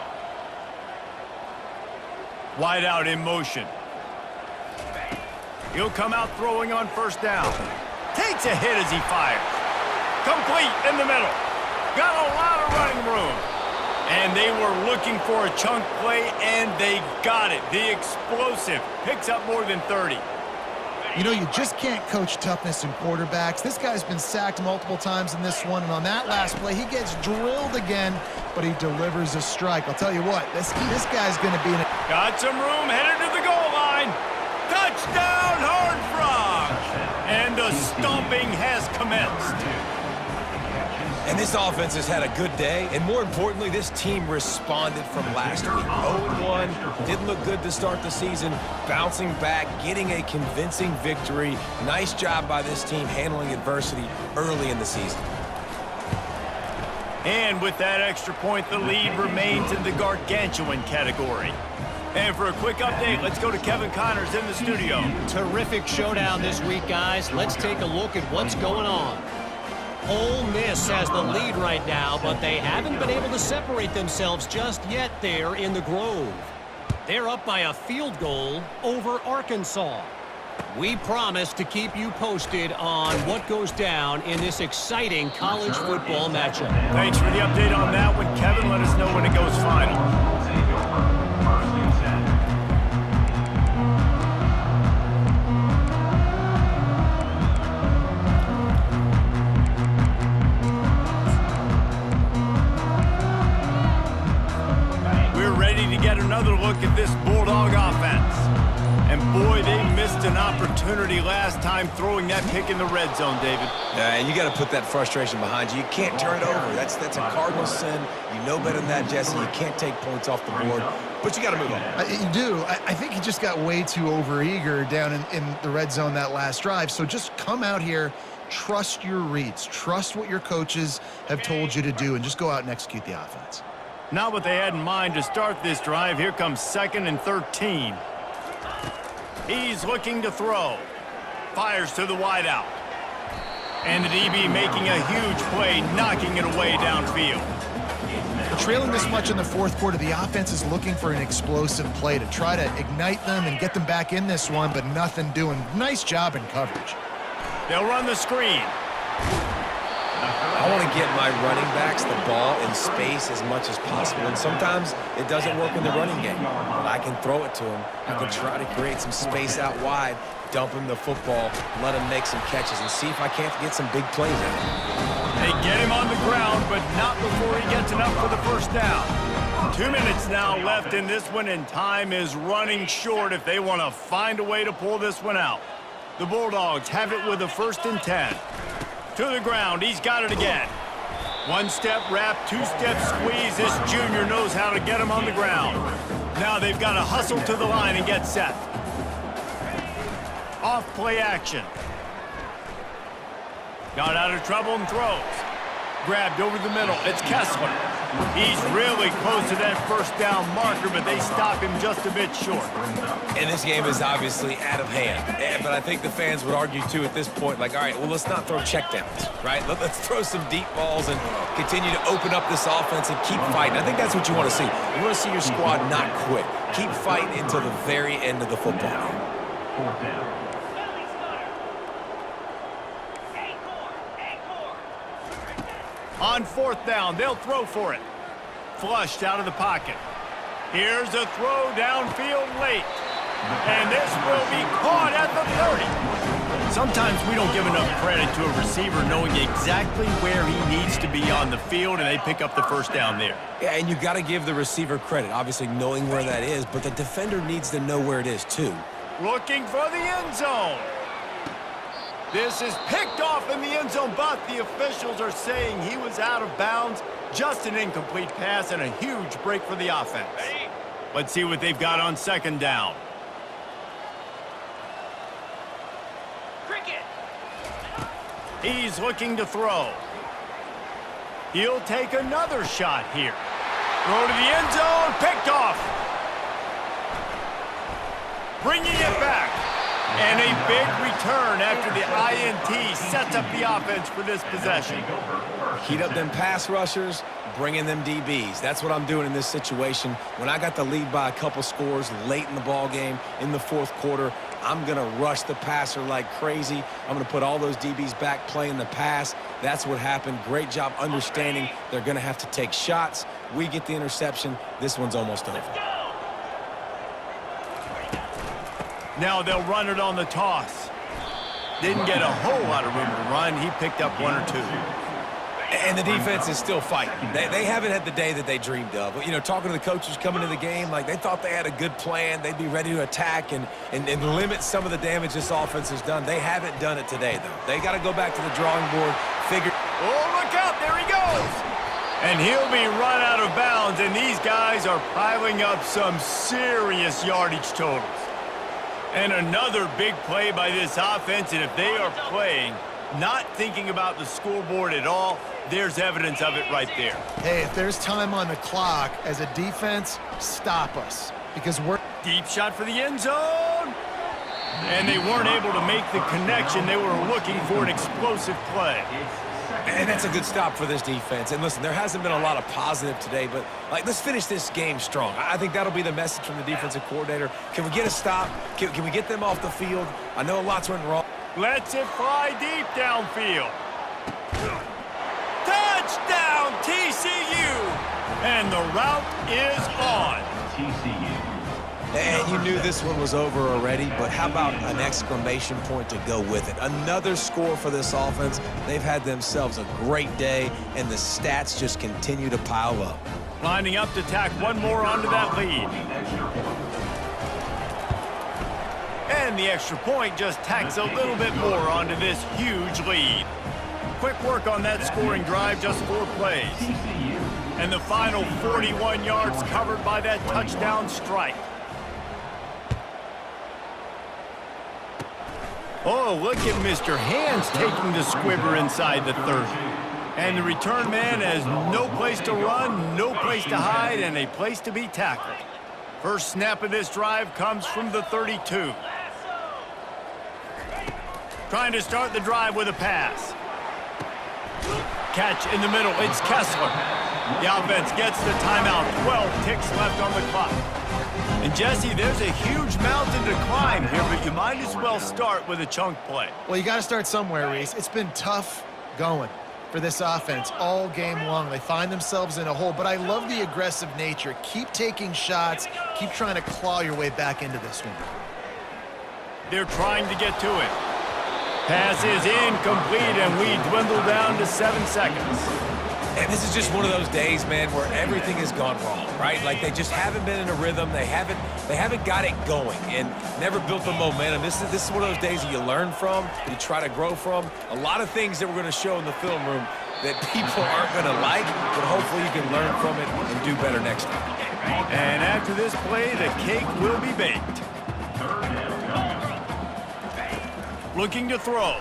Wide out in motion. He'll come out throwing on first down. Takes a hit as he fires. Complete in the middle. Got a lot of running room. And they were looking for a chunk play, and they got it. The explosive picks up more than 30. You know, you just can't coach toughness in quarterbacks. This guy's been sacked multiple times in this one, and on that last play, he gets drilled again, but he delivers a strike. I'll tell you what, this guy's going to be in a... Got some room, headed to the goal line. Touchdown, Horned Frogs! And the stomping has commenced. And this offense has had a good day, and more importantly, this team responded from last week. 0-1, didn't look good to start the season, bouncing back, getting a convincing victory. Nice job by this team handling adversity early in the season. And with that extra point, the lead remains in the gargantuan category. And for a quick update, let's go to Kevin Connors in the studio. Terrific showdown this week, guys. Let's take a look at what's going on. Ole Miss has the lead right now, but they haven't been able to separate themselves just yet there in the Grove. They're up by a field goal over Arkansas. We promise to keep you posted on what goes down in this exciting college football matchup. Thanks for the update on that one, Kevin. Let us know when it goes final. Get another look at this Bulldog offense. And boy, they missed an opportunity last time throwing that pick in the red zone, David. And you got to put that frustration behind you. You can't turn it over. That's a cardinal sin. You know better than that, Jesse. You can't take points off the board, but you got to move on. You do. I think he just got way too overeager down in the red zone that last drive. So just come out here, trust your reads, trust what your coaches have told you to do, and just go out and execute the offense. Not what they had in mind to start this drive. Here comes 2nd and 13. He's looking to throw. Fires to the wideout. And the DB making a huge play, knocking it away downfield. Trailing this much in the fourth quarter, the offense is looking for an explosive play to try to ignite them and get them back in this one, but nothing doing. Nice job in coverage. They'll run the screen. I want to get my running backs the ball in space as much as possible, and sometimes it doesn't work in the running game. But I can throw it to them. I can try to create some space out wide, dump him the football, let him make some catches, and see if I can't get some big plays out of him. They get him on the ground, but not before he gets enough for the first down. 2 minutes now left in this one, and time is running short if they want to find a way to pull this one out. The Bulldogs have it with a 1st and 10. To the ground, he's got it again. 1-step wrap, 2-step squeeze. This junior knows how to get him on the ground. Now they've got to hustle to the line and get set. Off play action. Got out of trouble and throws. Grabbed over the middle. It's Kessler. He's really close to that first down marker, but they stop him just a bit short. And this game is obviously out of hand. But I think the fans would argue, too, at this point, like, all right, well, let's not throw checkdowns, right? Let's throw some deep balls and continue to open up this offense and keep fighting. I think that's what you want to see. You want to see your squad not quit. Keep fighting until the very end of the football game. 4th down. On 4th down, they'll throw for it. Flushed out of the pocket. Here's a throw downfield late. And this will be caught at the 30. Sometimes we don't give enough credit to a receiver knowing exactly where he needs to be on the field, and they pick up the first down there. Yeah, and you got to give the receiver credit, obviously knowing where that is, but the defender needs to know where it is, too. Looking for the end zone. This is picked off in the end zone, but the officials are saying he was out of bounds. Just an incomplete pass and a huge break for the offense. Let's see what they've got on 2nd down. He's looking to throw. He'll take another shot here. Throw to the end zone, picked off. Bringing it back. And a big return after the INT sets up the offense for this possession. Heat up them pass rushers, bring in them DBs. That's what I'm doing in this situation. When I got the lead by a couple scores late in the ball game in the 4th quarter, I'm going to rush the passer like crazy. I'm going to put all those DBs back playing the pass. That's what happened. Great job understanding they're going to have to take shots. We get the interception. This one's almost over. Now they'll run it on the toss. Didn't get a whole lot of room to run. He picked up 1 or 2. And the defense is still fighting. They haven't had the day that they dreamed of. You know, talking to the coaches coming into the game, like they thought they had a good plan. They'd be ready to attack and limit some of the damage this offense has done. They haven't done it today, though. They got to go back to the drawing board, figure Oh, look out, there he goes. And he'll be run out of bounds, and these guys are piling up some serious yardage totals. And another big play by this offense, and if they are playing, not thinking about the scoreboard at all, there's evidence of it right there. Hey, if there's time on the clock, as a defense, stop us. Because we're... Deep shot for the end zone. And they weren't able to make the connection. They were looking for an explosive play. And that's a good stop for this defense. And listen, there hasn't been a lot of positive today, but let's finish this game strong. I think that'll be the message from the defensive coordinator. Can we get a stop? Can we get them off the field? I know lots went wrong. Lets it fly deep downfield. Touchdown, TCU! And the route is on. TCU. And you knew this one was over already, but how about an exclamation point to go with it? Another score for this offense. They've had themselves a great day, and the stats just continue to pile up. Lining up to tack one more onto that lead. And the extra point just tacks a little bit more onto this huge lead. Quick work on that scoring drive, just 4 plays. And the final 41 yards covered by that touchdown strike. Oh, look at Mr. Hands taking the squibber inside the 30. And the return man has no place to run, no place to hide, and a place to be tackled. First snap of this drive comes from the 32. Trying to start the drive with a pass. Catch in the middle, it's Kessler. The offense gets the timeout, 12 ticks left on the clock. And Jesse, there's a huge mountain to climb here, but you might as well start with a chunk play. Well, you got to start somewhere, Reese. It's been tough going for this offense all game long. They find themselves in a hole, but I love the aggressive nature. Keep taking shots. Keep trying to claw your way back into this one. They're trying to get to it. Pass is incomplete, and we dwindle down to 7 seconds. And this is just one of those days, man, where everything has gone wrong, right? Like they just haven't been in a rhythm. They haven't got it going and never built the momentum. This is one of those days that you learn from, you try to grow from. A lot of things that we're going to show in the film room that people aren't going to like, but hopefully you can learn from it and do better next time. And after this play, the cake will be baked. Looking to throw.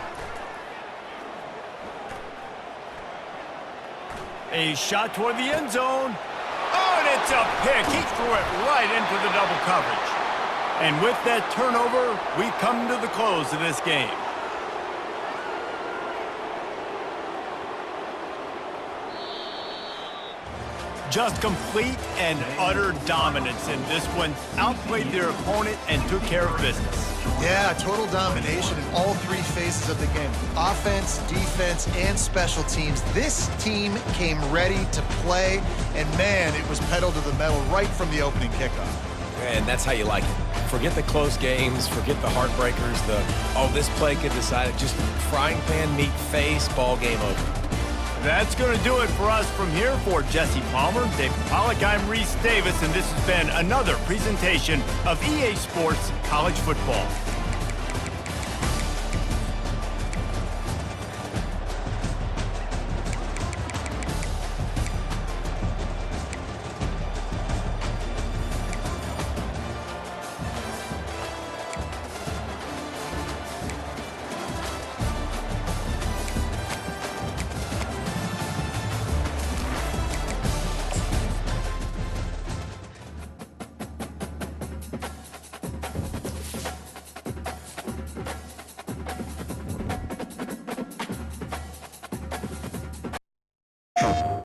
A shot toward the end zone. Oh, and it's a pick. He threw it right into the double coverage. And with that turnover, we come to the close of this game. Just complete and utter dominance in this one. Outplayed their opponent and took care of business. Yeah, total domination in all 3 phases of the game. Offense, defense, and special teams. This team came ready to play, and man, it was pedal to the metal right from the opening kickoff. And that's how you like it. Forget the close games, forget the heartbreakers, this play could decide it. Just frying pan, meat face, ball game over. That's going to do it for us from here. For Jesse Palmer, David Pollack, I'm Reese Davis, and this has been another presentation of EA Sports College Football.